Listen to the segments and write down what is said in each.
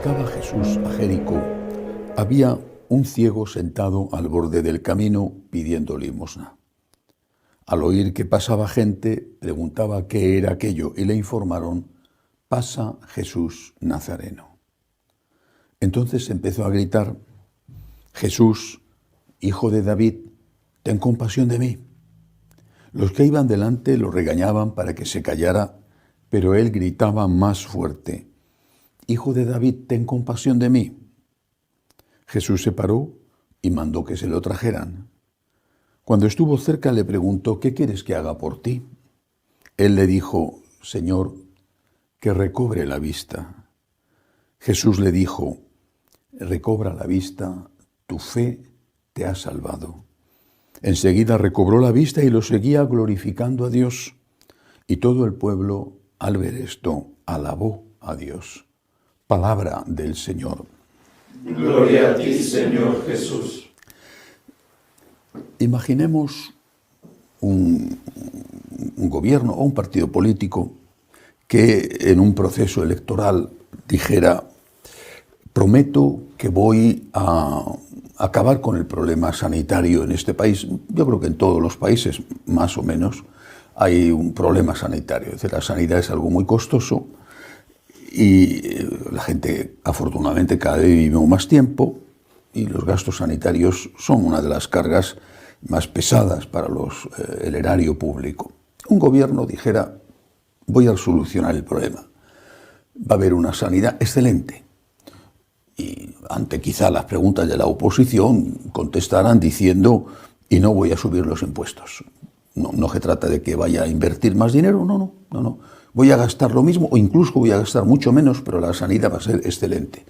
acercaba Jesús a Jericó, había un ciego sentado al borde del camino pidiendo limosna. Al oír que pasaba gente, preguntaba qué era aquello y le informaron: pasa Jesús Nazareno. Entonces empezó a gritar: Jesús, hijo de David, ten compasión de mí. Los que iban delante lo regañaban para que se callara, pero él gritaba más fuerte: Hijo de David, ten compasión de mí. Jesús se paró y mandó que se lo trajeran. Cuando estuvo cerca le preguntó: ¿qué quieres que haga por ti? Él le dijo: Señor, que recobre la vista. Jesús le dijo: recobra la vista, tu fe te ha salvado. Enseguida recobró la vista y lo seguía glorificando a Dios. Y todo el pueblo, al ver esto, alabó a Dios. Palabra del Señor. Gloria a ti, Señor Jesús. Imaginemos un gobierno o un partido político que en un proceso electoral dijera: prometo que voy a acabar con el problema sanitario en este país. Yo creo que en todos los países, más o menos, hay un problema sanitario. Es decir, la sanidad es algo muy costoso y la gente, afortunadamente, cada vez vive más tiempo y los gastos sanitarios son una de las cargas más pesadas para el erario público. Un gobierno dijera: voy a solucionar el problema. Va a haber una sanidad excelente. Y ante quizá las preguntas de la oposición contestarán diciendo: y no voy a subir los impuestos. No se trata de que vaya a invertir más dinero, no. Voy a gastar lo mismo o incluso voy a gastar mucho menos, pero la sanidad va a ser excelente.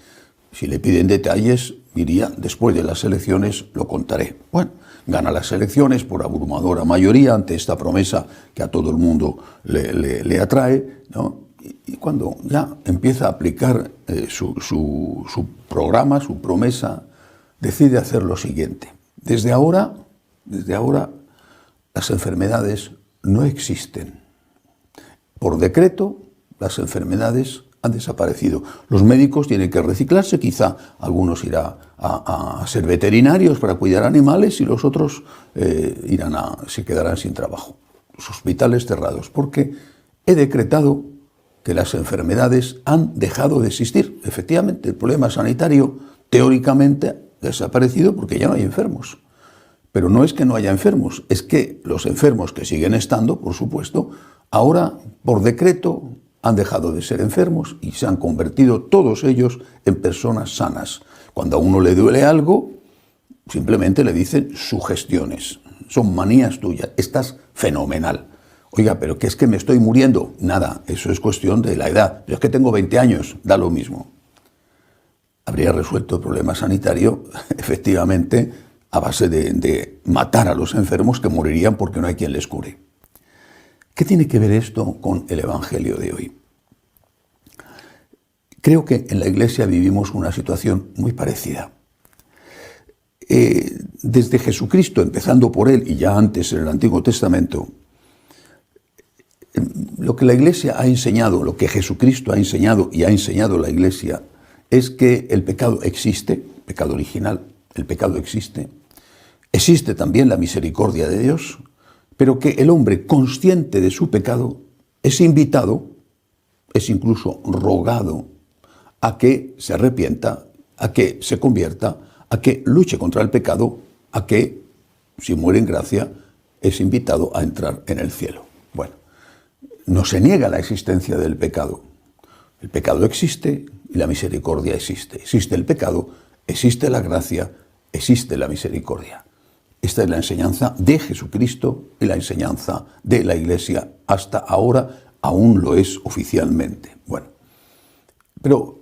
Si le piden detalles, diría: después de las elecciones lo contaré. Bueno, gana las elecciones por abrumadora mayoría ante esta promesa que a todo el mundo le atrae, ¿no? Y cuando ya empieza a aplicar su programa, su promesa, decide hacer lo siguiente. Desde ahora, las enfermedades no existen. Por decreto, las enfermedades han desaparecido. Los médicos tienen que reciclarse, quizá algunos irán a ser veterinarios para cuidar animales y los otros se quedarán sin trabajo. Los hospitales cerrados, porque he decretado que las enfermedades han dejado de existir. Efectivamente, el problema sanitario teóricamente ha desaparecido porque ya no hay enfermos. Pero no es que no haya enfermos, es que los enfermos que siguen estando, por supuesto, ahora, por decreto, han dejado de ser enfermos y se han convertido todos ellos en personas sanas. Cuando a uno le duele algo, simplemente le dicen sugestiones. Son manías tuyas. Estás fenomenal. Oiga, pero ¿qué es que me estoy muriendo? Nada, eso es cuestión de la edad. Pero es que tengo 20 años, da lo mismo. Habría resuelto el problema sanitario, efectivamente, a base de matar a los enfermos que morirían porque no hay quien les cure. ¿Qué tiene que ver esto con el Evangelio de hoy? Creo que en la Iglesia vivimos una situación muy parecida. Desde Jesucristo, empezando por él y ya antes en el Antiguo Testamento, lo que la Iglesia ha enseñado, lo que Jesucristo ha enseñado y ha enseñado la Iglesia, es que el pecado existe, pecado original, el pecado existe. Existe también la misericordia de Dios, pero que el hombre consciente de su pecado es invitado, es incluso rogado a que se arrepienta, a que se convierta, a que luche contra el pecado, a que, si muere en gracia, es invitado a entrar en el cielo. Bueno, no se niega la existencia del pecado. El pecado existe y la misericordia existe. Existe el pecado, existe la gracia, existe la misericordia. Esta es la enseñanza de Jesucristo y la enseñanza de la Iglesia. Hasta ahora aún lo es oficialmente. Bueno, pero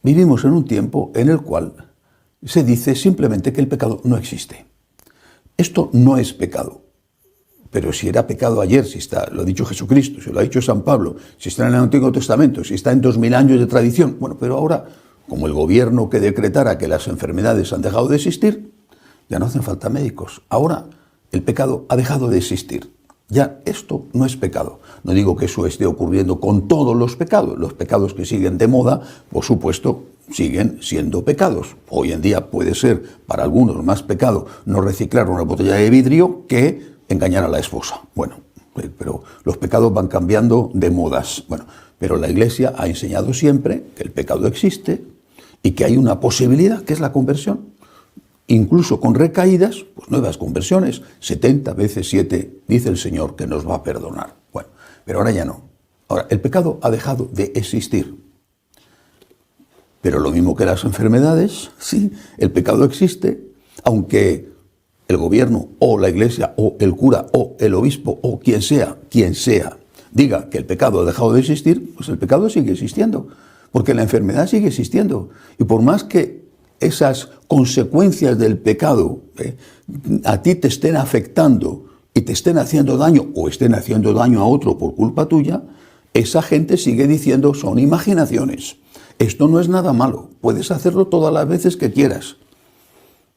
vivimos en un tiempo en el cual se dice simplemente que el pecado no existe. Esto no es pecado. Pero si era pecado ayer, si está, lo ha dicho Jesucristo, si lo ha dicho San Pablo, si está en el Antiguo Testamento, si está en 2000 años de tradición, bueno, pero ahora, como el gobierno que decretara que las enfermedades han dejado de existir, ya no hacen falta médicos. Ahora el pecado ha dejado de existir. Ya esto no es pecado. No digo que eso esté ocurriendo con todos los pecados que siguen de moda, por supuesto, siguen siendo pecados. Hoy en día puede ser para algunos más pecado no reciclar una botella de vidrio que engañar a la esposa. Bueno, pero los pecados van cambiando de modas. Bueno, pero la Iglesia ha enseñado siempre que el pecado existe y que hay una posibilidad, que es la conversión. Incluso con recaídas, pues nuevas conversiones, 70 veces 7, dice el Señor que nos va a perdonar. Bueno, pero ahora ya no. Ahora, el pecado ha dejado de existir. Pero lo mismo que las enfermedades, sí, el pecado existe, aunque el gobierno o la Iglesia o el cura o el obispo o quien sea, diga que el pecado ha dejado de existir, pues el pecado sigue existiendo, porque la enfermedad sigue existiendo. Y por más que esas consecuencias del pecado a ti te estén afectando y te estén haciendo daño o estén haciendo daño a otro por culpa tuya, esa gente sigue diciendo son imaginaciones. Esto no es nada malo, puedes hacerlo todas las veces que quieras.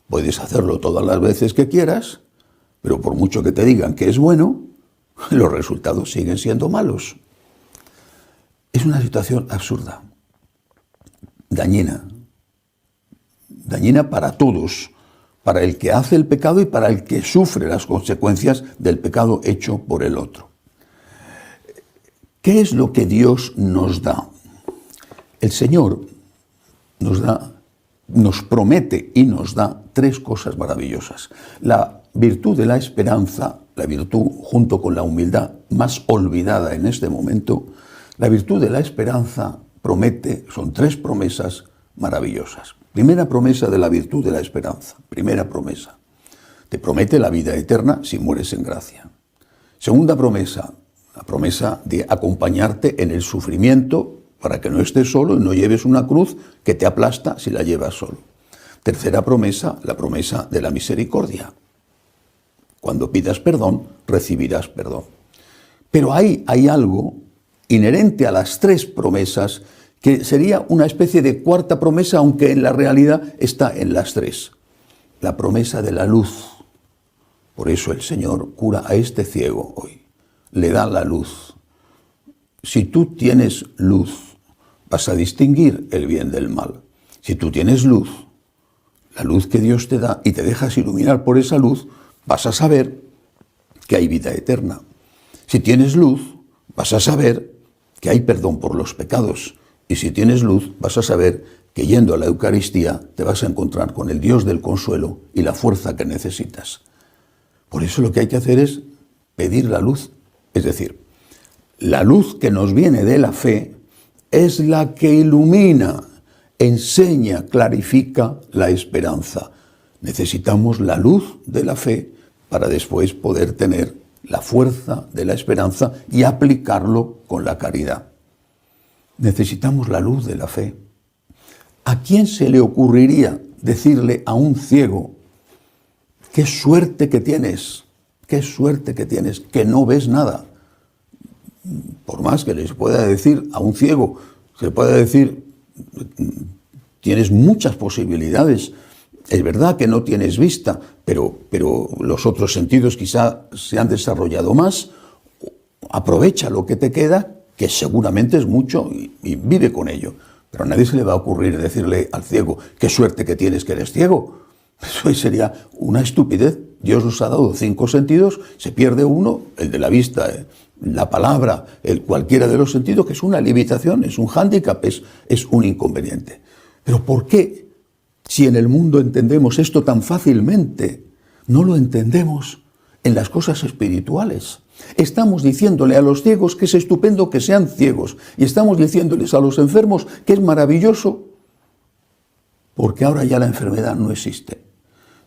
Puedes hacerlo todas las veces que quieras, pero por mucho que te digan que es bueno, los resultados siguen siendo malos. Es una situación absurda, dañina para todos, para el que hace el pecado y para el que sufre las consecuencias del pecado hecho por el otro. ¿Qué es lo que Dios nos da? El Señor nos promete y nos da tres cosas maravillosas. La virtud de la esperanza, la virtud junto con la humildad más olvidada en este momento, la virtud de la esperanza promete, son tres promesas maravillosas. Primera promesa de la virtud de la esperanza, primera promesa. Te promete la vida eterna si mueres en gracia. Segunda promesa, la promesa de acompañarte en el sufrimiento para que no estés solo y no lleves una cruz que te aplasta si la llevas solo. Tercera promesa, la promesa de la misericordia. Cuando pidas perdón, recibirás perdón. Pero hay algo inherente a las tres promesas que sería una especie de cuarta promesa, aunque en la realidad está en las tres. La promesa de la luz. Por eso el Señor cura a este ciego hoy. Le da la luz. Si tú tienes luz, vas a distinguir el bien del mal. Si tú tienes luz, la luz que Dios te da y te dejas iluminar por esa luz, vas a saber que hay vida eterna. Si tienes luz, vas a saber que hay perdón por los pecados. Y si tienes luz, vas a saber que yendo a la Eucaristía te vas a encontrar con el Dios del consuelo y la fuerza que necesitas. Por eso lo que hay que hacer es pedir la luz. Es decir, la luz que nos viene de la fe es la que ilumina, enseña, clarifica la esperanza. Necesitamos la luz de la fe para después poder tener la fuerza de la esperanza y aplicarlo con la caridad. Necesitamos la luz de la fe. ¿A quién se le ocurriría decirle a un ciego, qué suerte que tienes, que no ves nada? Por más que les pueda decir a un ciego, se le pueda decir, tienes muchas posibilidades. Es verdad que no tienes vista, pero los otros sentidos quizá se han desarrollado más. Aprovecha lo que te queda, que seguramente es mucho, y vive con ello. Pero a nadie se le va a ocurrir decirle al ciego, qué suerte que tienes que eres ciego. Eso sería una estupidez. Dios nos ha dado 5 sentidos, se pierde uno, el de la vista, la palabra, cualquiera de los sentidos, que es una limitación, es un hándicap, es un inconveniente. Pero ¿por qué, si en el mundo entendemos esto tan fácilmente, no lo entendemos en las cosas espirituales? Estamos diciéndole a los ciegos que es estupendo que sean ciegos, y estamos diciéndoles a los enfermos que es maravilloso, porque ahora ya la enfermedad no existe.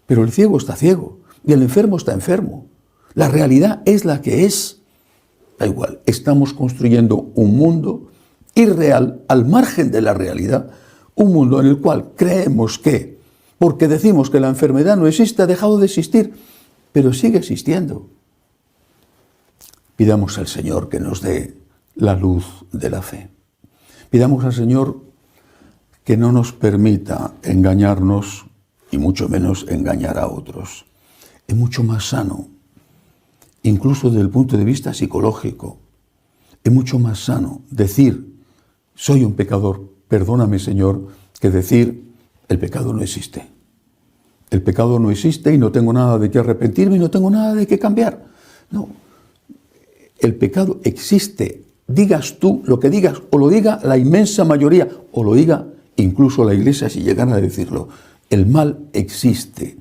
Pero el ciego está ciego y el enfermo está enfermo. La realidad es la que es. Da igual, estamos construyendo un mundo irreal al margen de la realidad, un mundo en el cual creemos que, porque decimos que la enfermedad no existe, ha dejado de existir, pero sigue existiendo. Pidamos al Señor que nos dé la luz de la fe. Pidamos al Señor que no nos permita engañarnos y mucho menos engañar a otros. Es mucho más sano, incluso desde el punto de vista psicológico, es mucho más sano decir, soy un pecador, perdóname Señor, que decir, el pecado no existe. El pecado no existe y no tengo nada de qué arrepentirme y no tengo nada de qué cambiar. No, el pecado existe. Digas tú lo que digas, o lo diga la inmensa mayoría, o lo diga incluso la Iglesia si llegan a decirlo. El mal existe.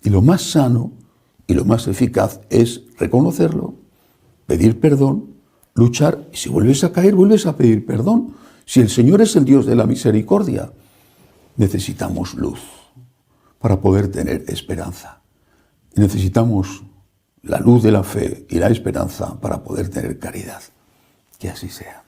Y lo más sano y lo más eficaz es reconocerlo, pedir perdón, luchar, y si vuelves a caer, vuelves a pedir perdón. Si el Señor es el Dios de la misericordia, necesitamos luz para poder tener esperanza. Necesitamos la luz de la fe y la esperanza para poder tener caridad. Que así sea.